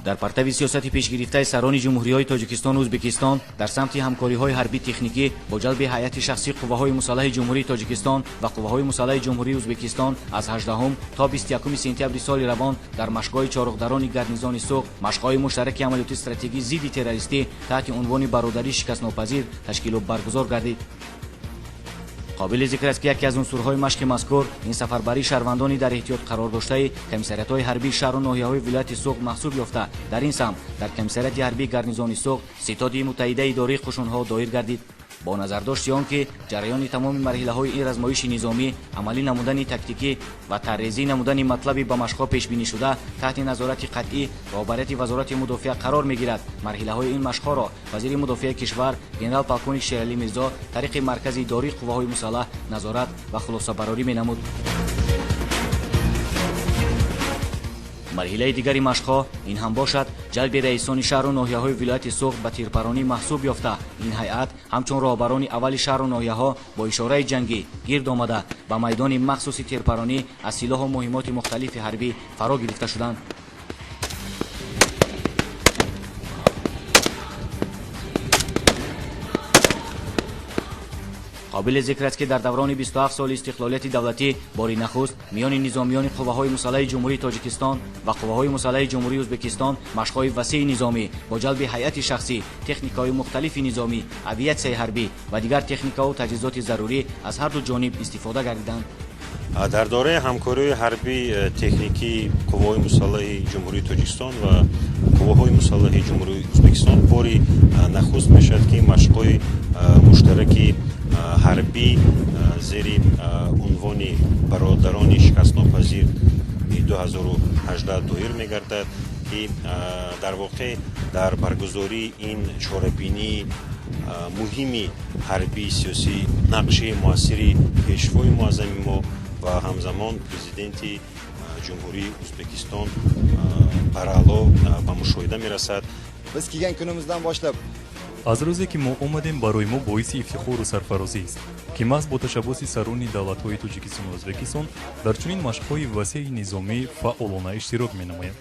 در پرتو سیاست پیشگرفته سران جمهوری‌های تاجیکستان و ازبکستان در سمت همکاری‌های حربی تکنیکی با جلب هیئت شخصی قوه‌های مسلح جمهوری تاجیکستان و قوه‌های مسلح جمهوری ازبکستان از 18 تا 21 سپتامبر سال روان در مشق‌های چارغدران گرنیزان سوق مشق‌های مشترک عملیات استراتژی ضد تروریستی تحت عنوان برادری شکست‌ناپذیر تشکیل و برگزار گردید. قابل ذکر است که یکی از عنصرهای مشق مذکور این سفربری شهروندانی در احتیاط قرار داشته کمیساریات‌های حربی شهر و ناحیه‌های ولایت سوق محسوب یافته در این سمت در کمیساریات حربی گرنیزان سوق ستاد متحده اداره قشون‌ها دایر گردید. با نظرداشت آن که جریان تمام مرحله‌های این آزمایش نظامی عملی نمودن تاکتیکی و طرح‌ریزی نمودن مطلبی به مشق‌ها پیش بینی شده تحت نظارت قطعی رهبری وزارت مدافع قرار می‌گیرد. مرحله‌های این مشق‌ها را وزیر مدافع کشور گنرال پالکونیک شیرعلی میرزا طریق مرکز اداری قوه‌های مسلح نظارت و خلاصه‌براری می‌نمود. مرحله دیگری مشق‌ها این هم باشد جلب رئیسان شهر و ناحیه‌های ولایت سوق به تیرپرانی محسوب یافته. این هیئت همچون راهبران اول شهر و ناحیه‌ها با اشاره جنگی گرد آمده به میدان مخصوص تیرپرانی از سلاح و مهمات مختلف حربی فرا گرفته شدند. قابل ذکر است که در دوران 27 سال استقلالیت دولتی باری نخست میان نظامیان قوه‌های مسلح جمهوری تاجیکستان و قوه‌های مسلح جمهوری ازبکستان مشق‌های وسیع نظامی با جلب هیئت شخصی، تکنیک‌های مختلف نظامی، اوییسیای حربی و دیگر تکنیک‌ها و تجهیزات ضروری از هر دو جانب استفاده گردیدند. در دوره همکاری حربی تکنیکی قوه‌های مسلح جمهوری تاجیکستان و قوه‌های مسلح جمهوری ازبکستان باری نخست میشد که مشق‌های مشترکی حربی زیر عنوان برادران شکست‌ناپذیر 2018 دایر می‌گردد که در واقع در برگزاری این چهاربینی مهمی حربی سیاسی نقش موثری پیشوای معظم ما و همزمان پرزیدنت جمهوری ازبکستان برعلا به مشاهده می‌رسد. biz kelgan kunimizdan boshlab از روزی که ما اومدیم برای ما باعث افتخار و سرفرازی است که محض با تشبث سران دولت‌های تاجیکستان و ازبکستان در چنین مشق‌های وسیع نظامی فعالانه اشتراک می‌نماید.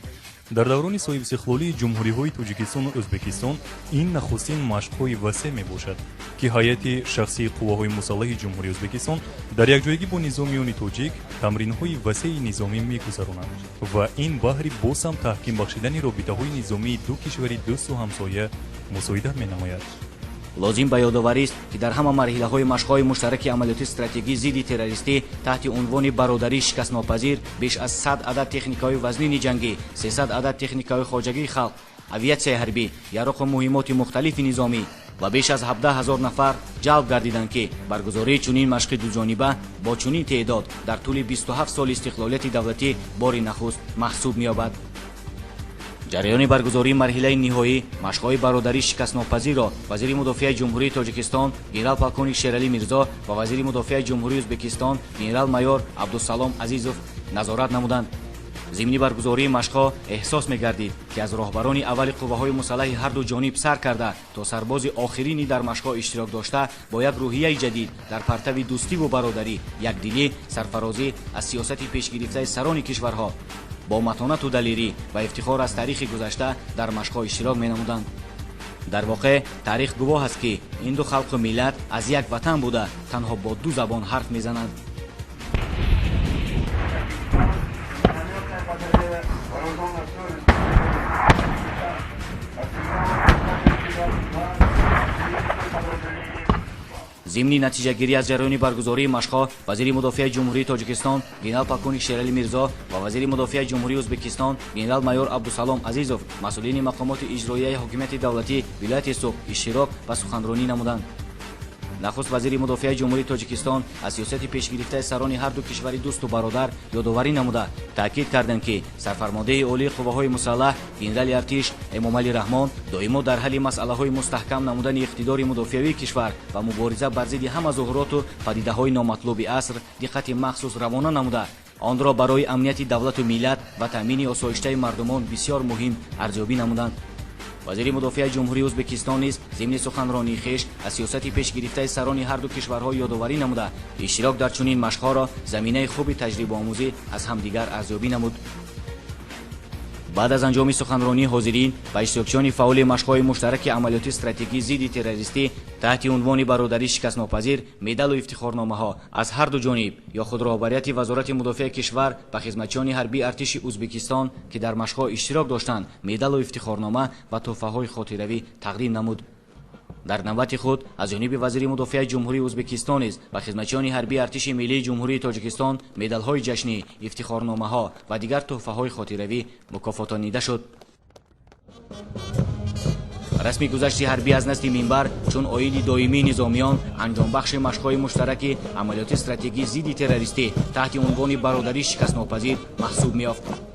در دوران صاحب استقلالی جمهوری‌های تاجیکستان و ازبکستان این نخستین مشق‌های وسیع میباشد که هیئت شخصی قوه‌های مسلح جمهوری ازبکستان در یکجایگی با نظامیان تاجیک تمرین‌های وسیع نظامی می‌گذرانند و این بهر باز هم تحکیم بخشیدن رابطه‌های نظامی دو کشور دوست و همسایه مساعدت می‌نماید. لازم به یادآوری است که در همه مرحله‌های مشق‌های مشترک عملیات استراتژی ضد تروریستی تحت عنوان برادری شکست‌ناپذیر بیش از 100 عدد تکنیک‌های وزنین جنگی، 300 عدد تکنیک‌های خواجگی خلق، اوییسیای حربی، یارق و مهمات مختلف نظامی و بیش از 17,000 نفر جلب گردیدند که برگزاری چنین مشق دوجانبه با چنین تعداد در طول 27 سال استقلالیت دولتی باری نخست محسوب می‌یابد. جریان برگزاری مرحله نهایی مشق‌های برادری شکست‌ناپذیر را وزیر مدافع جمهوری تاجیکستان گنرال پالکونیک شیرعلی میرزا و وزیر مدافع جمهوری ازبکستان گنرال مایور عبدالسلام عزیزوف نظارت نمودند. ضمن برگزاری مشق‌ها احساس می‌گردید که از راهبران اول قوه‌های مسلح هر دو جانب سر کرده تا سرباز آخرینی در مشق‌ها اشتراک داشته با یک روحیه جدید در پرتو دوستی و برادری، یکدلی، سرفرازی از سیاست پیشگرفته سران کشورها با متانت و دلیری و افتخار از تاریخ گذشته در مشق‌ها اشتراک می‌نمودند. در واقع تاریخ گواه است که این دو خلق و ملت از یک وطن بوده تنها با دو زبان حرف می‌زنند. ضمن نتیجه گیری از جریان برگزاری مشق‌ها وزیر مدافع جمهوری تاجیکستان گنرال پالکونیک شیرعلی میرزا و وزیر مدافع جمهوری ازبکستان گنرال مایور عبدالسلام عزیزوف مسئولین مقامات اجرایی حکومت دولتی ولایت سوق اشتراک و سخنرانی نمودند. نخست وزیر مدافع جمهوری تاجیکستان از سیاست پیشگرفته سران هر دو کشور دوست و برادر یادآوری نموده تاکید کردند که سرفرمانده عالی قوه‌های مسلح گنرال ارتش امامعلی رحمان دائما در حل مسئله‌های مستحکم نمودن اقتدار مدافعی کشور و مبارزه بر ضد همه ظاهرات و پدیده‌های نامطلوب عصر دقت مخصوص روانه نموده آن را برای امنیت دولت و ملت و تامین آسایش‌های مردمان بسیار مهم ارزیابی نمودند. وزیر مدافع جمهوری ازبکستان نیز ضمن سخنرانی خویش از سیاست پیشگرفته سران هر دو کشورها یادآوری نموده اشتراک در چنین مشق‌ها را زمینه خوب تجربه آموزی از همدیگر ارزیابی نمود. بعد از انجام سخنرانی حاضرین و اشتراکچیان فعال مشق‌های مشترک عملیات استراتژیکی ضد تروریستی تحت عنوان برادری شکست‌ناپذیر مدال و افتخارنامه‌ها از هر دو جانب یا خود رهبریت وزارت مدافع کشور و خدمتچیان حربی ارتش ازبکستان که در مشق‌ها اشتراک داشتند مدال و افتخارنامه و تحفه‌های خاطره‌ای تقدیم نمود. در نوبت خود از جانب وزیر مدافع جمهوری ازبکستان نیز و خدمتچیان حربی ارتش ملی جمهوری تاجیکستان مدال‌های جشنی، افتخارنامه‌ها و دیگر تحفه‌های خاطره‌ای مکافاتانیده شد. رسمی گذشت حربی از نسل منبر چون عاید دائمی نظامیان انجام بخش مشق‌های مشترک عملیات استراتژیکی ضد تروریستی تحت عنوان برادری شکست‌ناپذیر محسوب می‌یافت.